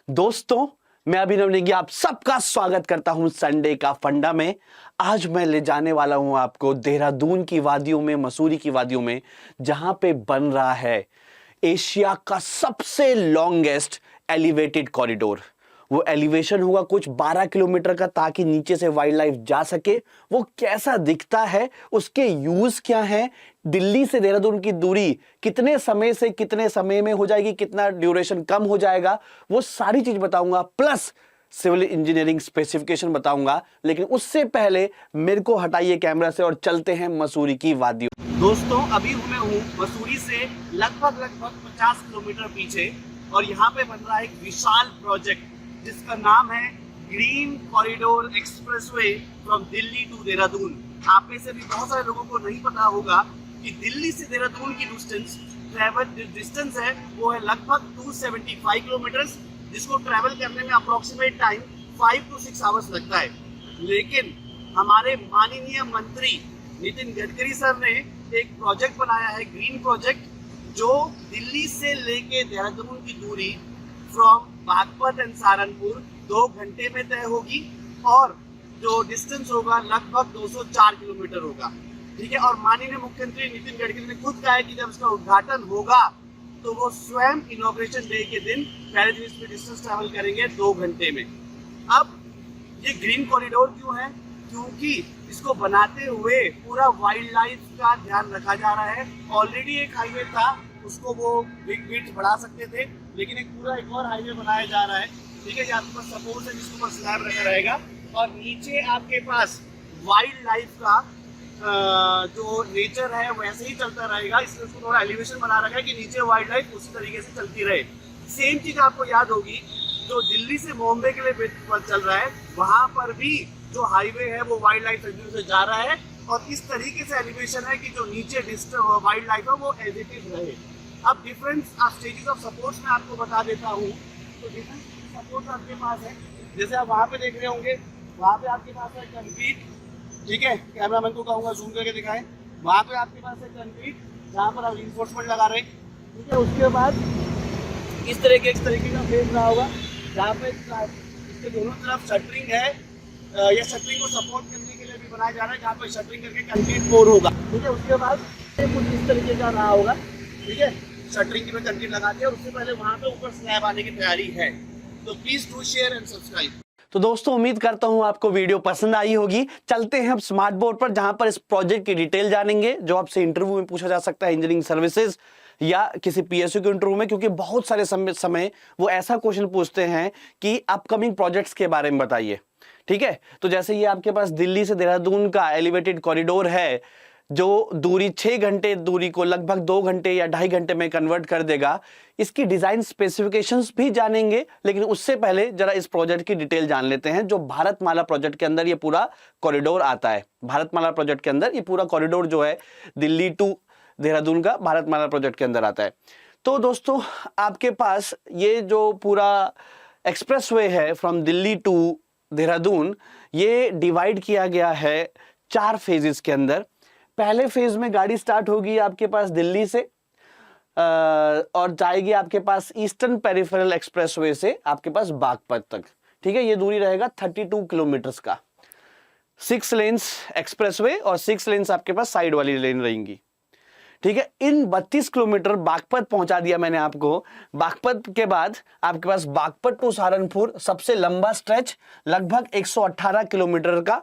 दोस्तों, मैं अभिनव नेगी आप सबका स्वागत करता हूं संडे का फंडा में। आज मैं ले जाने वाला हूं आपको देहरादून की वादियों में, मसूरी की वादियों में, जहां पे बन रहा है एशिया का सबसे लॉन्गेस्ट एलिवेटेड कॉरिडोर। वो एलिवेशन होगा कुछ 12 किलोमीटर का, ताकि नीचे से वाइल्ड लाइफ जा सके। वो कैसा दिखता है, उसके यूज क्या है, दिल्ली से देहरादून की दूरी कितने समय से कितने समय में हो जाएगी, कितना ड्यूरेशन कम हो जाएगा, वो सारी चीज बताऊंगा। प्लस सिविल इंजीनियरिंग स्पेसिफिकेशन बताऊंगा। लेकिन उससे पहले मेरे को हटाइए कैमरा से और चलते हैं मसूरी की वादियों। दोस्तों, अभी मैं हूँ मसूरी से लगभग 50 किलोमीटर पीछे, और यहाँ पे बन रहा है एक विशाल प्रोजेक्ट जिसका नाम है green corridor expressway from Delhi to Dehradun. आप में से भी बहुत सारे लोगों को नहीं पता होगा कि दिल्ली से देहरादून की डिस्टेंस है वो है लगभग 275 किलोमीटर्स, जिसको ट्रैवल करने में अप्रोक्सीमेट टाइम 5 to 6 आवर्स लगता है। लेकिन हमारे माननीय मंत्री नितिन गडकरी सर ने एक प्रोजेक्ट बनाया है, ग्रीन प्रोजेक्ट, जो दिल्ली से लेके देहरादून की दूरी फ्रॉम बागपत एंड सहारनपुर 2 घंटे में तय होगी, और जो डिस्टेंस होगा लगभग 204 किलोमीटर होगा। ठीक है, और माननीय मुख्यमंत्री नितिन गडकरी ने खुद कहा है कि जब इसका उद्घाटन होगा तो वो स्वयं इनॉग्रेशन डे के दिन पहले दिन इसमें डिस्टेंस ट्रैवल करेंगे 2 घंटे में। अब ये ग्रीन कॉरिडोर क्यों है? क्योंकि इसको बनाते हुए पूरा वाइल्ड लाइफ का ध्यान रखा जा रहा है। ऑलरेडी एक हाईवे था, उसको वो बिग बीट बढ़ा सकते थे, लेकिन एक और हाईवे बनाया जा रहा है। ठीक है, आपके पास सपोर्ट है जिसके ऊपर स्लैब रखा रहेगा, और नीचे आपके पास वाइल्ड लाइफ का जो नेचर है वैसे ही चलता रहेगा। इसलिए उसको थोड़ा एलिवेशन बना रखा है कि नीचे वाइल्ड लाइफ उसी तरीके से चलती रहे। सेम चीज आपको याद होगी, जो दिल्ली से बॉम्बे के लिए चल रहा है, वहां पर भी जो हाईवे है वो वाइल्ड लाइफ से जा रहा है, और इस तरीके से एलिवेशन है कि जो नीचे वाइल्ड लाइफ है वो एज इट इज रहे। अब डिफरेंट स्टेजेस ऑफ सपोर्ट्स में आपको बता देता हूँ। तो डिफरेंट सपोर्ट आपके पास है, जैसे आप वहाँ पे देख रहे होंगे, वहाँ पे आपके पास है कंक्रीट। ठीक है, कैमरामैन को कहूँगा जूम करके दिखाएं। वहाँ पे आपके पास है कंक्रीट, जहाँ पर आप रिइंफोर्समेंट लगा रहे हैं। ठीक है, उसके बाद इस तरीके का फेस रहा होगा, जहाँ पे इसके दोनों तरफ शटरिंग है, या शटरिंग को सपोर्ट करने के लिए भी बनाया जा रहा है, जहाँ पे शटरिंग करके कंक्रीट पोर होगा। ठीक है, उसके बाद कुछ इस तरीके का रहा होगा। ठीक है, शटरिंग में कंक्रीट लगा दिया, और उससे पहले वहाँ पे ऊपर स्लैब आने की तैयारी है। तो please do share and subscribe. तो दोस्तों, उम्मीद करता हूं आपको वीडियो पसंद आई होगी। चलते हैं अब स्मार्ट बोर्ड पर, जहां पर इस प्रोजेक्ट की डिटेल जानेंगे, जो आपसे इंटरव्यू में पूछा जा सकता है इंजीनियरिंग सर्विसेज या किसी पीएसयू के इंटरव्यू में, क्योंकि बहुत सारे समय वो ऐसा क्वेश्चन पूछते हैं कि अपकमिंग प्रोजेक्ट्स के बारे में बताइए। ठीक है, तो जैसे ये आपके पास दिल्ली से देहरादून का एलिवेटेड कॉरिडोर है, जो दूरी 6 घंटे दूरी को लगभग 2 घंटे या 2.5 घंटे में कन्वर्ट कर देगा। इसकी डिजाइन स्पेसिफिकेशंस भी जानेंगे, लेकिन उससे पहले जरा इस प्रोजेक्ट की डिटेल जान लेते हैं। जो भारतमाला प्रोजेक्ट के अंदर ये पूरा कॉरिडोर आता है, भारतमाला प्रोजेक्ट के अंदर ये पूरा कॉरिडोर जो है दिल्ली टू देहरादून का भारतमाला प्रोजेक्ट के अंदर आता है। तो दोस्तों, आपके पास ये जो पूरा एक्सप्रेसवे है फ्रॉम दिल्ली टू देहरादून, ये डिवाइड किया गया है 4 फेजेस के अंदर। पहले फेज में गाड़ी स्टार्ट होगी आपके पास दिल्ली से, और जाएगी आपके पास ईस्टर्न पेरिफेरल एक्सप्रेसवे से आपके पास बागपत तक। ठीक है, ये दूरी रहेगा 32 किलोमीटर्स का। 6 लेन्स एक्सप्रेसवे और 6 लेन्स आपके पास साइड वाली लेन रहेंगी। ठीक है, इन 32 किलोमीटर बागपत पहुंचा दिया मैंने आपको। बागपत के बाद आपके पास बागपत टू सहारनपुर सबसे लंबा स्ट्रेच लगभग 118 किलोमीटर का।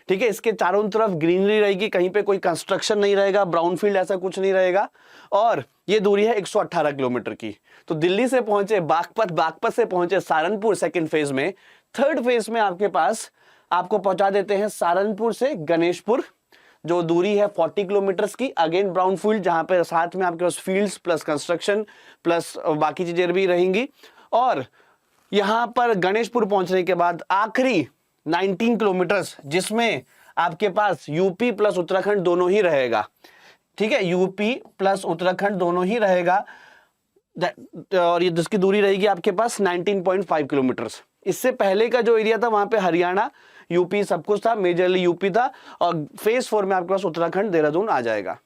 ठीक है, इसके चारों तरफ ग्रीनरी रहेगी, कहीं पे कोई कंस्ट्रक्शन नहीं रहेगा, ब्राउनफील्ड ऐसा कुछ नहीं रहेगा, और ये दूरी है 118 किलोमीटर की। तो दिल्ली से पहुंचे बागपत, बागपत से पहुंचे सहारनपुर सेकंड फेज में। थर्ड फेज में आपके पास आपको पहुंचा देते हैं सहारनपुर से गणेशपुर, जो दूरी है 40 किलोमीटर की। अगेन ब्राउनफील्ड, जहां पे साथ में आपके पास फील्ड्स प्लस कंस्ट्रक्शन प्लस बाकी चीजें भी रहेंगी। और यहां पर गणेशपुर पहुंचने के बाद आखिरी 19 किलोमीटर्स, जिसमें आपके पास यूपी प्लस उत्तराखंड दोनों ही रहेगा। ठीक है, यूपी प्लस उत्तराखंड दोनों ही रहेगा, और ये जिसकी दूरी रहेगी आपके पास 19.5 किलोमीटर्स। इससे पहले का जो एरिया था वहां पे हरियाणा यूपी सब कुछ था, मेजरली यूपी था, और फेज 4 में आपके पास उत्तराखंड देहरादून आ जाएगा।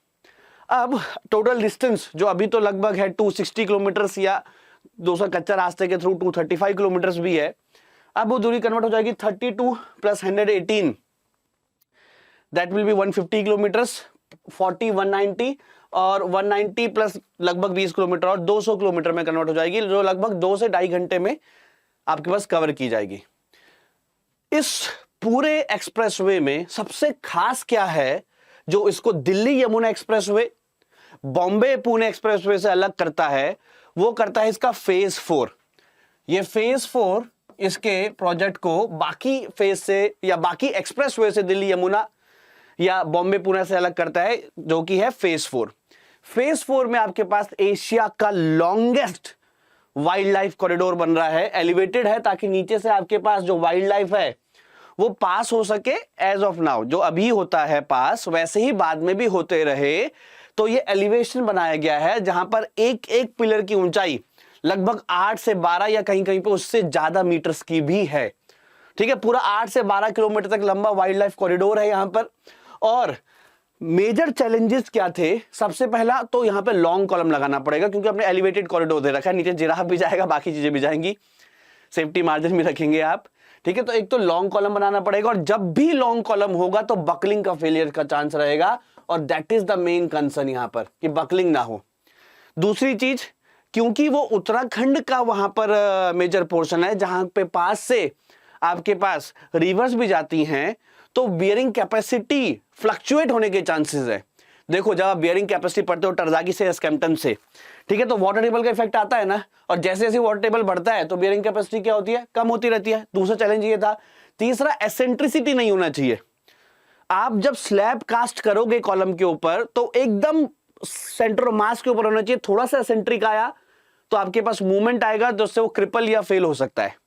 अब टोटल डिस्टेंस जो अभी तो लगभग है 260 किलोमीटर्स या दूसरा कच्चा रास्ते के थ्रू 235 किलोमीटर भी है। अब वो दूरी कन्वर्ट हो जाएगी 32 plus 118, that will be 150 kilometres, 40 190 और 190 प्लस लगभग 20 किलोमीटर और 200 किलोमीटर में कन्वर्ट हो जाएगी, जो लगभग 2 से 2.5 घंटे में आपके पास कवर की जाएगी। इस पूरे एक्सप्रेसवे में सबसे खास क्या है जो इसको दिल्ली यमुना एक्सप्रेसवे, बॉम्बे पुणे एक्सप्रेसवे से अलग करता है, वो करता है इसका फेज 4। ये फेज 4 इसके प्रोजेक्ट को बाकी फेज से या बाकी एक्सप्रेसवे से दिल्ली यमुना या बॉम्बे पुणे से अलग करता है, जो कि है फेज 4। फेज 4 में आपके पास एशिया का लॉन्गेस्ट वाइल्ड लाइफ कॉरिडोर बन रहा है, एलिवेटेड है ताकि नीचे से आपके पास जो वाइल्ड लाइफ है वो पास हो सके। एज ऑफ नाउ जो अभी होता है पास, वैसे ही बाद में भी होते रहे। तो ये एलिवेशन बनाया गया है जहां पर एक एक पिलर की ऊंचाई लगभग 8 से 12 या कहीं कहीं पे उससे ज्यादा मीटर्स की भी है। ठीक है, पूरा 8 से 12 किलोमीटर तक लंबा वाइल्ड लाइफ कॉरिडोर है यहां पर। और मेजर चैलेंजेस क्या थे? सबसे पहला तो यहां पे लॉन्ग कॉलम लगाना पड़ेगा, क्योंकि आपने एलिवेटेड कॉरिडोर दे रखा है, नीचे जिराफ भी जाएगा, बाकी चीजें भी जाएंगी, सेफ्टी मार्जिन भी रखेंगे आप। ठीक है, तो एक तो लॉन्ग कॉलम बनाना पड़ेगा, और जब भी लॉन्ग कॉलम होगा तो बकलिंग का फेलियर का चांस रहेगा, और that is the main concern यहां पर कि बकलिंग ना हो। दूसरी चीज, क्योंकि वो उत्तराखंड का वहां पर मेजर पोर्शन है जहां पे पास से आपके पास रिवर्स भी जाती हैं, तो बियरिंग कैपेसिटी फ्लक्चुएट होने के चांसेस है। देखो, जब आप बियरिंग कैपेसिटी पढ़ते हो टरजागी से, स्कैम्पटन से, ठीक है, तो वाटर टेबल का इफेक्ट आता है ना, और जैसे जैसे वाटर टेबल बढ़ता है तो बियरिंग कैपेसिटी क्या होती है? कम होती रहती है। दूसरा चैलेंज ये था। तीसरा, एसेंट्रिसिटी नहीं होना चाहिए। आप जब स्लैब कास्ट करोगे कॉलम के ऊपर तो एकदम सेंटर ऑफ मास के ऊपर होना चाहिए। थोड़ा सा एसेंट्रिक आया तो आपके पास मूवमेंट आएगा, तो उससे वो क्रिपल या फेल हो सकता है।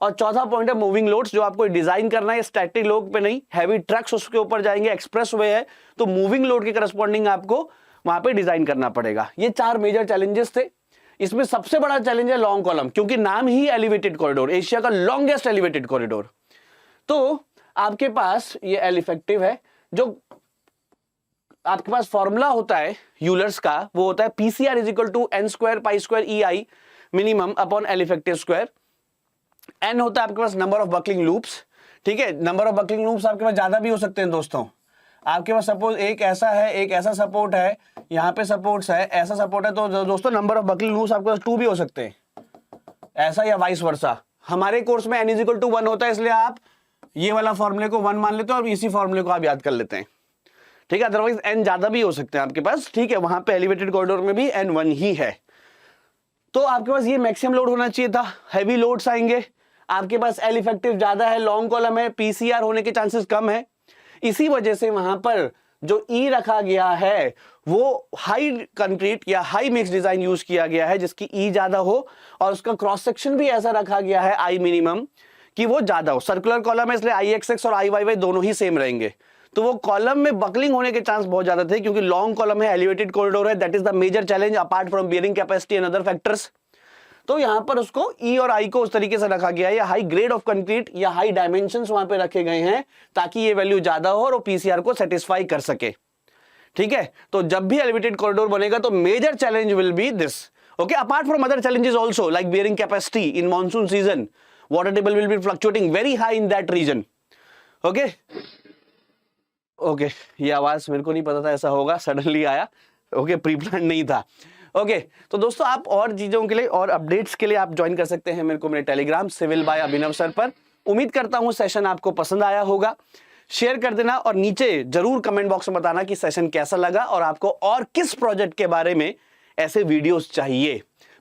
और चौथा पॉइंट है मूविंग लोड्स, जो आपको डिजाइन करना है स्टैटिक लोड पे नहीं, हैवी ट्रक्स उसके ऊपर जाएंगे, एक्सप्रेसवे है, तो मूविंग लोड के करस्पॉन्डिंग आपको वहां पे डिजाइन करना पड़ेगा। ये 4 मेजर चैलेंजेस थे। इसमें सबसे बड़ा चैलेंज है लॉन्ग कॉलम, क्योंकि नाम ही एलिवेटेड कॉरिडोर, एशिया का लॉन्गेस्ट एलिवेटेड कॉरिडोर। तो आपके पास ये एल इफेक्टिव है। जो आपके पास फॉर्मूला होता है यूलर्स का, वो होता है PCR is equal to N square pi square E I minimum upon L effective square. N होता है आपके पास नंबर ऑफ बकलिंग लूप्स। ठीक है, नंबर ऑफ बकलिंग लूप्स आपके पास ज्यादा भी हो सकते हैं दोस्तों। आपके पास सपोज एक ऐसा है, एक ऐसा सपोर्ट है, यहाँ पे सपोर्ट्स है, ऐसा सपोर्ट है, तो दोस्तों नंबर ऑफ बकलिंग लूप्स आपके पास 2 भी हो सकते हैं, ऐसा या वाइस वर्सा। हमारे कोर्स में n इज इक्वल टू 1 होता है, इसलिए आप ये वाला फॉर्मूले को 1 मान लेते हो और इसी फॉर्मूले को आप याद कर लेते हैं। ठीक है, अदरवाइज n ज्यादा भी हो सकते हैं आपके पास। ठीक है, वहां पे एलिवेटेड कॉरिडोर में भी n 1 ही है। तो आपके पास ये मैक्सिमम लोड होना चाहिए था। हैवी लोड्स आएंगे, आपके पास एल इफेक्टिव ज्यादा है, लॉन्ग कॉलम है, पीसीआर होने के चांसेस कम है। इसी वजह से वहां पर जो ई रखा गया है वो हाई कंक्रीट या हाई मिक्स डिजाइन यूज किया गया है, जिसकी ई ज्यादा हो, और उसका क्रॉस सेक्शन भी ऐसा रखा गया है आई मिनिमम कि वो ज्यादा हो। सर्कुलर कॉलम है, इसलिए आई एक्स एक्स और आई वाई वाई दोनों ही सेम रहेंगे। तो वो कॉलम में बकलिंग होने के चांस बहुत ज्यादा थे, क्योंकि लॉन्ग कॉलम है, एलिवेटेड कॉरिडोर है। That is the major challenge apart from bearing capacity and other factors. तो यहां पर उसको ई और आई को उस तरीके से रखा गया है, या हाई ग्रेड ऑफ कंक्रीट या हाई डायमेंशंस वहां पे रखे गए हैं, ताकि ये वैल्यू ज्यादा हो और वो पीसीआर को सेटिस्फाई कर सके। ठीक है, तो जब भी एलिवेटेड कॉरिडोर बनेगा तो major challenge will be this. Okay, apart from other challenges also like bearing capacity in monsoon season, water table will be fluctuating very high in that region. Okay okay, ये आवाज मेरे को नहीं पता था ऐसा होगा, सडनली आया। ओके, प्री प्लान नहीं था। ओके, तो दोस्तों आप और चीजों के लिए और अपडेट्स के लिए आप ज्वाइन कर सकते हैं मेरे को मेरे टेलीग्राम सिविल बाय अभिनव सर पर। उम्मीद करता हूं सेशन आपको पसंद आया होगा। शेयर कर देना और नीचे जरूर कमेंट बॉक्स में बताना कि सेशन कैसा लगा और आपको और किस प्रोजेक्ट के बारे में ऐसे वीडियोस चाहिए।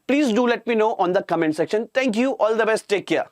Please do let me know on the comment section. Thank you, all the best, take care.